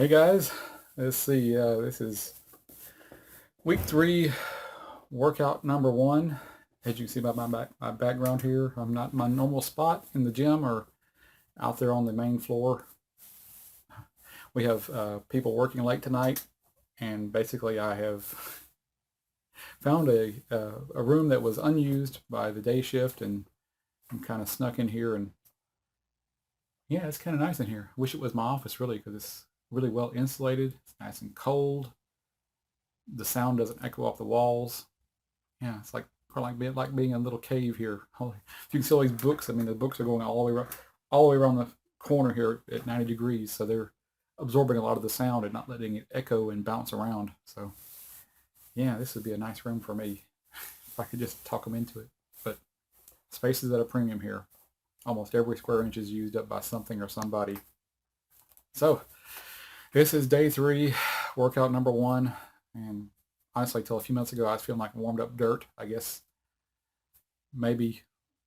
Hey guys, let's see. This is week 3, workout number 1. As you can see by my background here, I'm not in my normal spot in the gym or out there on the main floor. We have people working late tonight, and basically I have found a room that was unused by the day shift, and I'm kind of snuck in here, and yeah, it's kind of nice in here. I wish it was my office really, because it's really well insulated. It's nice and cold. The sound doesn't echo off the walls. Yeah, it's like being in a little cave here. Holy, you can see all these books. I mean, the books are going all the way around the corner here at 90 degrees, so they're absorbing a lot of the sound and not letting it echo and bounce around. So, yeah, this would be a nice room for me if I could just talk them into it. But space is at a premium here. Almost every square inch is used up by something or somebody. So, this is day 3, workout number 1. And honestly, till a few minutes ago, I was feeling like warmed up dirt. I guess maybe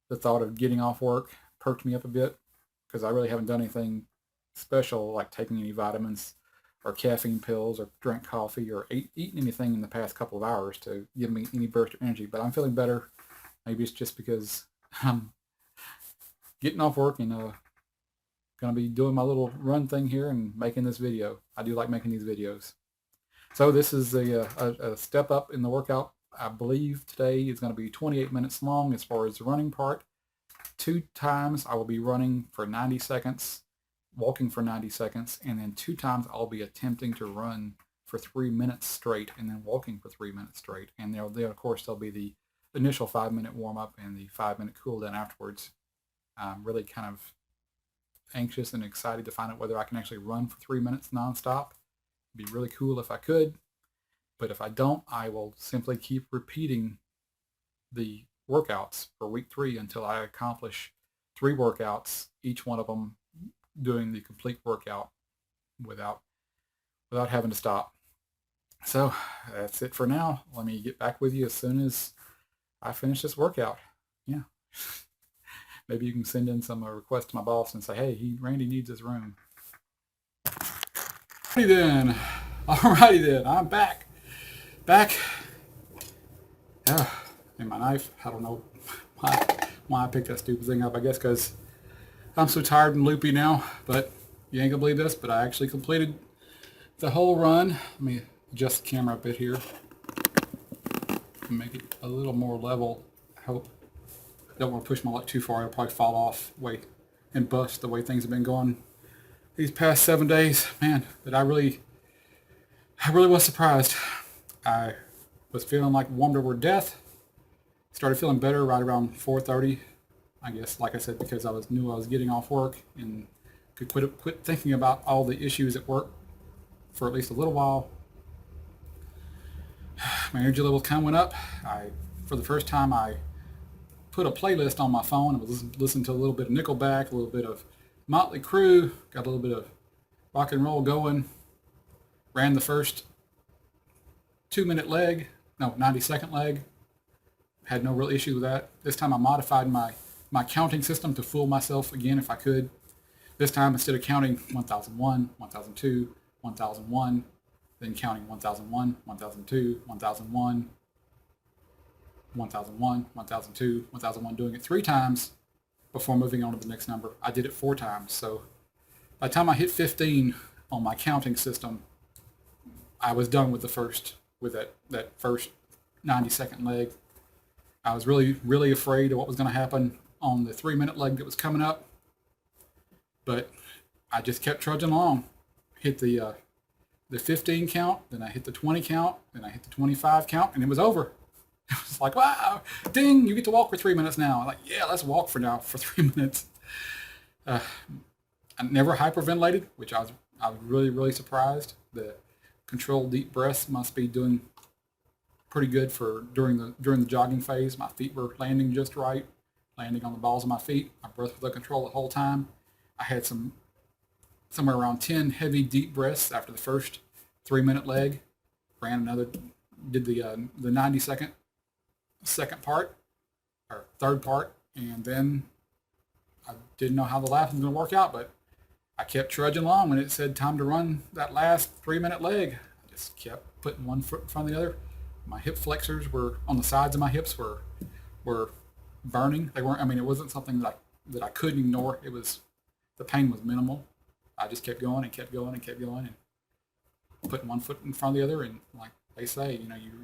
the thought of getting off work perked me up a bit, because I really haven't done anything special like taking any vitamins or caffeine pills or drank coffee or eaten anything in the past couple of hours to give me any burst of energy. But I'm feeling better. Maybe it's just because I'm getting off work and going to be doing my little run thing here and making this video. I do like making these videos. So this is a step up in the workout. I believe today is going to be 28 minutes long as far as the running part. 2 times I will be running for 90 seconds, walking for 90 seconds, and then 2 times I'll be attempting to run for 3 minutes straight and then walking for 3 minutes straight. And there, of course, there'll be the initial 5-minute warm-up and the 5-minute cool down afterwards. I'm really kind of anxious and excited to find out whether I can actually run for 3 minutes nonstop. It'd be really cool if I could, but if I don't, I will simply keep repeating the workouts for week 3 until I accomplish 3 workouts, each one of them doing the complete workout without having to stop. So that's it for now. Let me get back with you as soon as I finish this workout. Yeah. Maybe you can send in some request to my boss and say, hey, Randy needs his room. Alrighty then, I'm back. And my knife, I don't know why I picked that stupid thing up. I guess because I'm so tired and loopy now, but you ain't gonna believe this, but I actually completed the whole run. Let me adjust the camera a bit here and make it a little more level. I hope. Don't want to push my luck too far. It'll probably fall off and bust the way things have been going these past 7 days. Man, I really was surprised. I was feeling like warmed over death. Started feeling better right around 4:30. I guess, like I said, because knew I was getting off work and could quit thinking about all the issues at work for at least a little while. My energy levels kind of went up. For the first time, I put a playlist on my phone and was listening to a little bit of Nickelback, a little bit of Motley Crue, got a little bit of rock and roll going. Ran the first 90-second leg. Had no real issue with that. This time I modified my counting system to fool myself again if I could. This time, instead of counting 1001, 1002, 1001, then counting 1001, 1002, 1001, 1001, 1002, 1001, doing it 3 times before moving on to the next number. I did it 4 times. So by the time I hit 15 on my counting system, I was done with that first 90-second leg. I was really, really afraid of what was going to happen on the 3-minute leg that was coming up, but I just kept trudging along. Hit the 15 count, then I hit the 20 count, then I hit the 25 count, and it was over. It was like, wow, ding, you get to walk for 3 minutes now. I'm like, yeah, let's walk for 3 minutes. I never hyperventilated, which I was really, really surprised. The controlled deep breaths must be doing pretty good for during the jogging phase. My feet were landing just right, landing on the balls of my feet. My breath was under control the whole time. I had somewhere around 10 heavy deep breaths after the first 3-minute leg. Did the 90-second second part or third part, and then I didn't know how the last was going to work out, but I kept trudging along. When it said time to run that last 3-minute leg, I just kept putting one foot in front of the other. My hip flexors were on the sides of my hips were burning. They weren't. I mean, it wasn't something that I couldn't ignore. It was the pain was minimal. I just kept going and kept going and kept going and putting one foot in front of the other. And like they say,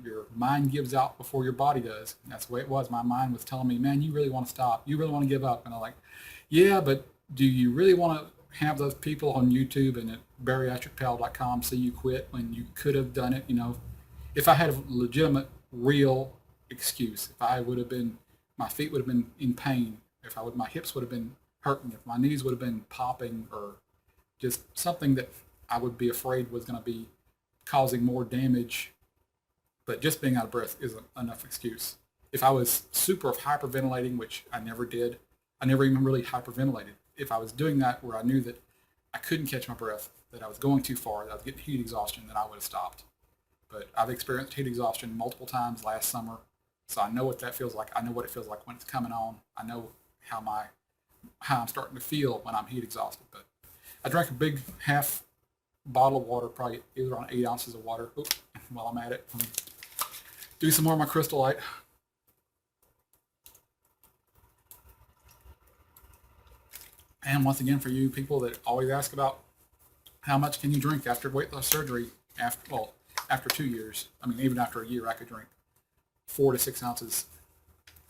your mind gives out before your body does. And that's the way it was. My mind was telling me, man, you really want to stop. You really want to give up. And I'm like, yeah, but do you really want to have those people on YouTube and at bariatricpal.com see you quit when you could have done it? If I had a legitimate, real excuse, if I would have been, my feet would have been in pain, if my hips would have been hurting, if my knees would have been popping, or just something that I would be afraid was going to be causing more damage, but just being out of breath isn't enough excuse. If I was super hyperventilating, which I never did, I never even really hyperventilated. If I was doing that where I knew that I couldn't catch my breath, that I was going too far, that I was getting heat exhaustion, then I would have stopped. But I've experienced heat exhaustion multiple times last summer, so I know what that feels like. I know what it feels like when it's coming on. I know how I'm starting to feel when I'm heat exhausted. But I drank a big half bottle of water, probably it was around 8 ounces of water. Oops, while I'm at it, do some more of my Crystal Light. And once again, for you people that always ask about how much can you drink after weight loss surgery, after 2 years, I mean, even after a year, I could drink 4 to 6 ounces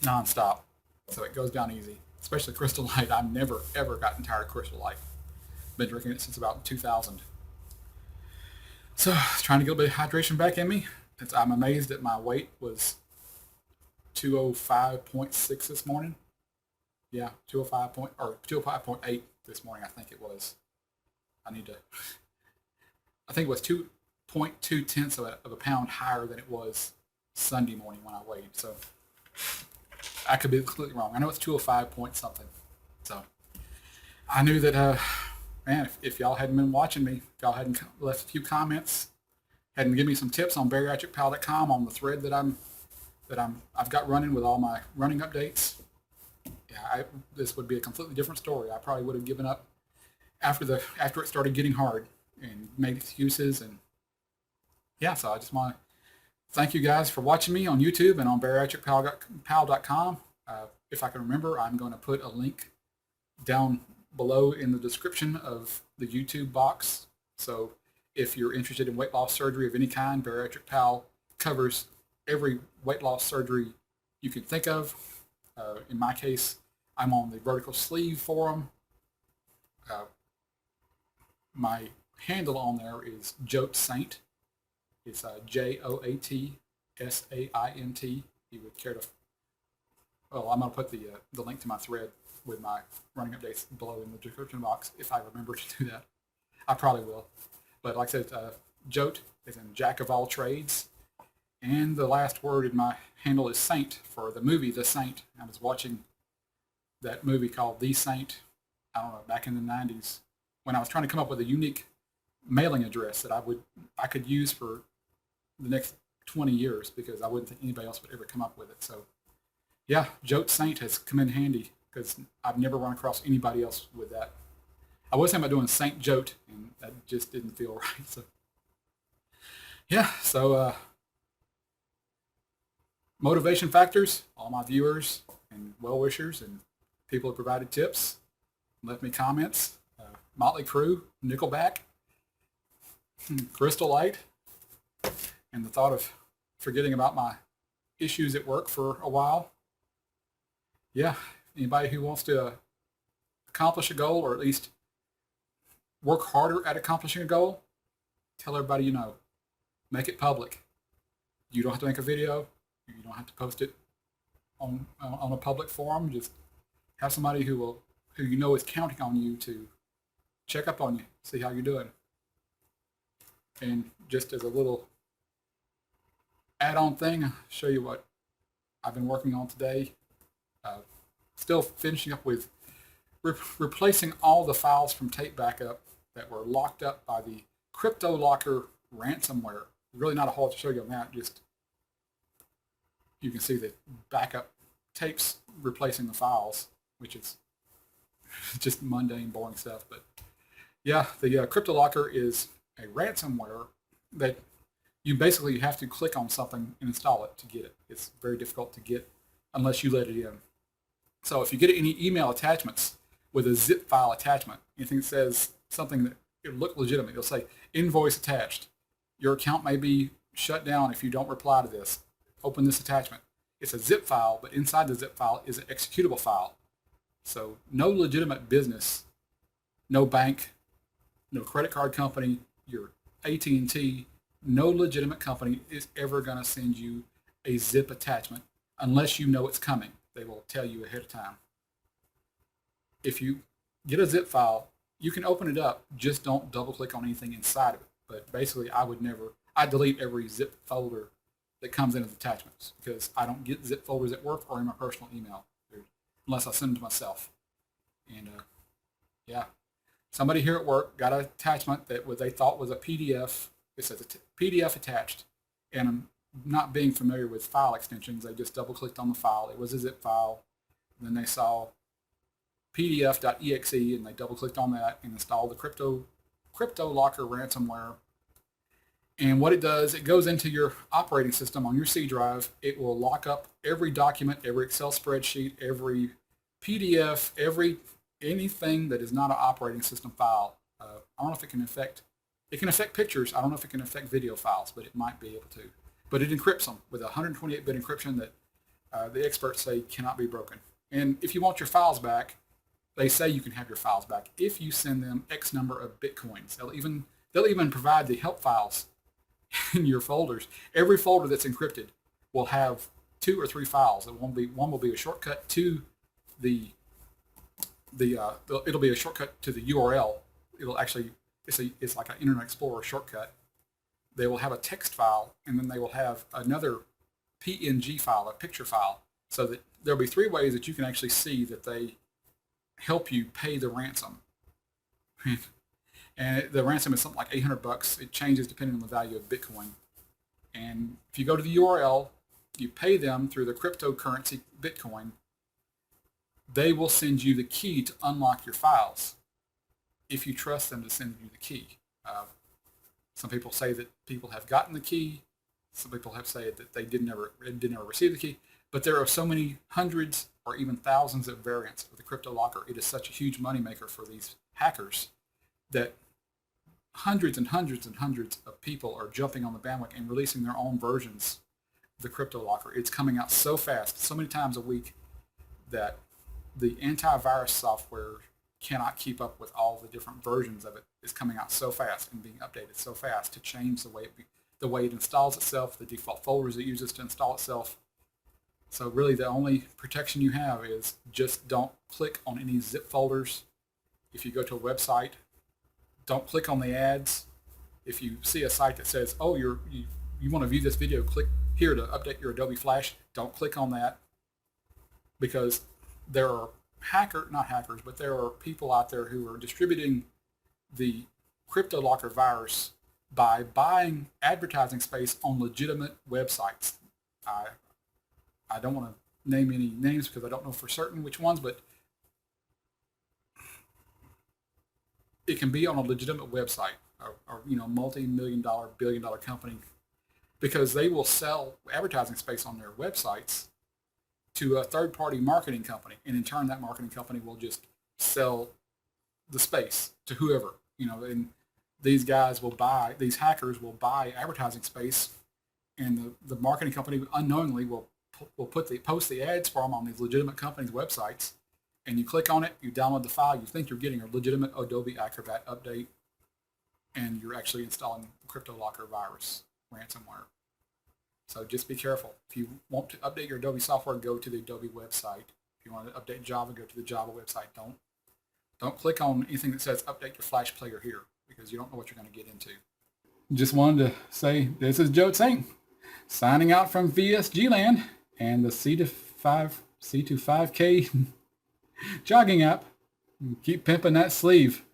nonstop. So it goes down easy, especially Crystal Light. I've never, ever gotten tired of Crystal Light. Been drinking it since about 2000. So trying to get a little bit of hydration back in me. I'm amazed that my weight was 205.6 this morning. Yeah, 205.8 this morning, I think it was. I think it was 2.2 tenths of a pound higher than it was Sunday morning when I weighed. So I could be completely wrong. I know it's 205 point something. So I knew that, man, if y'all hadn't been watching me, if y'all hadn't left a few comments, hadn't given me some tips on bariatricpal.com on the thread that I've got running with all my running updates, yeah, this would be a completely different story. I probably would have given up after it started getting hard and made excuses. And yeah, so I just want to thank you guys for watching me on YouTube and on bariatricpal.com. If I can remember, I'm going to put a link down below in the description of the YouTube box. So if you're interested in weight loss surgery of any kind, Bariatric Pal covers every weight loss surgery you can think of. In my case, I'm on the vertical sleeve forum. My handle on there is Joat Saint. It's JOATSAINT. You would care to? Well, I'm going to put the link to my thread with my running updates below in the description box if I remember to do that. I probably will. But like I said, Joat is in Jack of all trades. And the last word in my handle is Saint for the movie The Saint. I was watching that movie called The Saint, I don't know, back in the 90s, when I was trying to come up with a unique mailing address that I could use for the next 20 years, because I wouldn't think anybody else would ever come up with it. So yeah, Joat Saint has come in handy, because I've never run across anybody else with that. I was thinking about doing Saint Joat, and that just didn't feel right. So yeah, so motivation factors, all my viewers and well-wishers and people who provided tips, left me comments, Motley Crue, Nickelback, Crystal Light, and the thought of forgetting about my issues at work for a while. Yeah, anybody who wants to accomplish a goal, or at least work harder at accomplishing a goal, tell everybody you know. Make it public. You don't have to make a video. You don't have to post it on a public forum. Just have somebody who you know is counting on you to check up on you, see how you're doing. And just as a little add-on thing, I'll show you what I've been working on today. Still finishing up with replacing all the files from tape backup that were locked up by the Crypotlocker ransomware. Really not a whole lot to show you on that, just you can see the backup tapes replacing the files, which is just mundane, boring stuff. But Yeah, the Cryptolocker is a ransomware that you basically have to click on something and install it to get it. It's very difficult to get unless you let it in. So if you get any email attachments with a zip file attachment, anything that says something that it look legitimate, it'll say invoice attached. Your account may be shut down if you don't reply to this. Open this attachment. It's a zip file, but inside the zip file is an executable file. So no legitimate business, no bank, no credit card company, your AT&T, no legitimate company is ever going to send you a zip attachment unless you know it's coming. They will tell you ahead of time. If you get a zip file, you can open it up, just don't double click on anything inside of it. But basically I delete every zip folder that comes in as attachments because I don't get zip folders at work or in my personal email unless I send them to myself. And yeah, somebody here at work got an attachment that what they thought was a PDF. It says a PDF attached, and I'm not being familiar with file extensions. They just double clicked on the file. It was a zip file. And then they saw pdf.exe and they double clicked on that and installed the Cryptolocker ransomware. And what it does, it goes into your operating system on your C drive. It will lock up every document, every Excel spreadsheet, every PDF, anything that is not an operating system file. I don't know if it can affect pictures. I don't know if it can affect video files, but it might be able to. But it encrypts them with a 128-bit encryption that the experts say cannot be broken. And if you want your files back, they say you can have your files back if you send them X number of Bitcoins. They'll even provide the help files in your folders. Every folder that's encrypted will have 2 or 3 files. One will be a shortcut to it'll be a shortcut to the URL. It'll actually it's like an Internet Explorer shortcut. They will have a text file, and then they will have another PNG file, a picture file, so that there'll be 3 ways that you can actually see that they help you pay the ransom. And the ransom is something like $800. It changes depending on the value of Bitcoin. And if you go to the URL, you pay them through the cryptocurrency Bitcoin, they will send you the key to unlock your files if you trust them to send you the key. Some people say that people have gotten the key. Some people have said that they did never receive the key. But there are so many hundreds or even thousands of variants of the Cryptolocker. It is such a huge moneymaker for these hackers that hundreds and hundreds and hundreds of people are jumping on the bandwagon and releasing their own versions of the Cryptolocker. It's coming out so fast, so many times a week, that the antivirus software cannot keep up with all the different versions of it. It's coming out so fast and being updated so fast to change the way it installs itself, the default folders it uses to install itself. So really the only protection you have is just don't click on any zip folders. If you go to a website, don't click on the ads. If you see a site that says, oh, you want to view this video, click here to update your Adobe Flash, don't click on that, because there are there are people out there who are distributing the Cryptolocker virus by buying advertising space on legitimate websites. I don't want to name any names because I don't know for certain which ones, but it can be on a legitimate website or multi-million-dollar, billion-dollar company, because they will sell advertising space on their websites to a third-party marketing company, and in turn that marketing company will just sell the space to whoever, and these hackers will buy advertising space, and the marketing company unknowingly will post the ads for them on these legitimate companies' websites, and you click on it, you download the file, you think you're getting a legitimate Adobe Acrobat update, and you're actually installing the Cryptolocker virus ransomware. So just be careful. If you want to update your Adobe software, go to the Adobe website. If you want to update Java, go to the Java website. Don't click on anything that says update your Flash player here, because you don't know what you're going to get into. Just wanted to say this is Joe Tsing signing out from VSG land and the C25K jogging app. Keep pimping that sleeve.